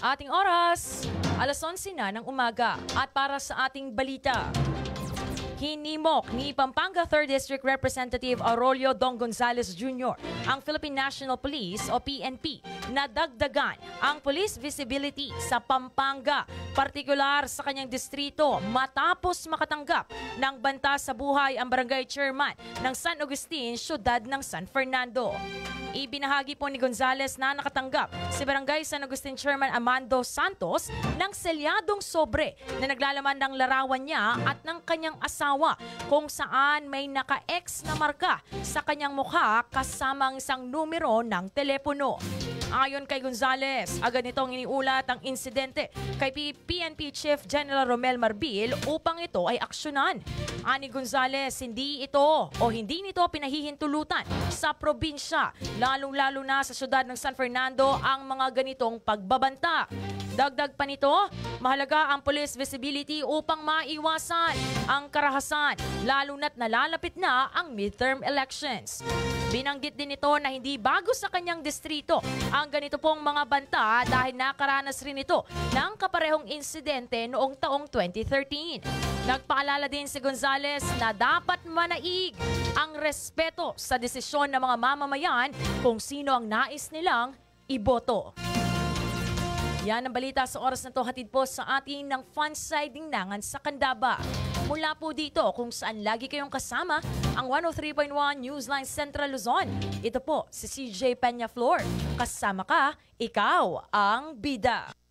Ating oras, alas 11 na ng umaga at para sa ating balita. Hinimok ni Pampanga 3rd District Representative Aurelio Dong Gonzales Jr. ang Philippine National Police o PNP na dagdagan ang police visibility sa Pampanga, partikular sa kanyang distrito matapos makatanggap ng banta sa buhay ang barangay chairman ng San Agustin, siyudad ng San Fernando. Ibinahagi po ni Gonzales na nakatanggap si Barangay San Agustin Chairman Amando Santos ng selyadong sobre na naglalaman ng larawan niya at ng kanyang asawa kung saan may naka-X na marka sa kanyang mukha kasamang isang numero ng telepono. Ayon kay Gonzales, agad nitong iniulat ang insidente kay PNP Chief General Romel Marbil upang ito ay aksyonan. Ani Gonzales, hindi nito pinahihintulutan sa probinsya, lalong-lalo na sa syudad ng San Fernando ang mga ganitong pagbabanta. Dagdag pa nito, mahalaga ang police visibility upang maiwasan ang karahasan, lalo na't nalalapit na ang midterm elections. Binanggit din ito na hindi bago sa kanyang distrito ang ganito pong mga banta dahil nakaranas rin ito ng kaparehong insidente noong taong 2013. Nagpaalala din si Gonzales na dapat manaig ang respeto sa desisyon ng mga mamamayan kung sino ang nais nilang iboto. Yan ang balita sa oras na to, hatid po sa atin ng Fanside Dinangan sa Candaba. Mula po dito kung saan lagi kayong kasama ang 103.1 Newsline Central Luzon. Ito po si CJ Peñaflor. Kasama ka, ikaw ang bida.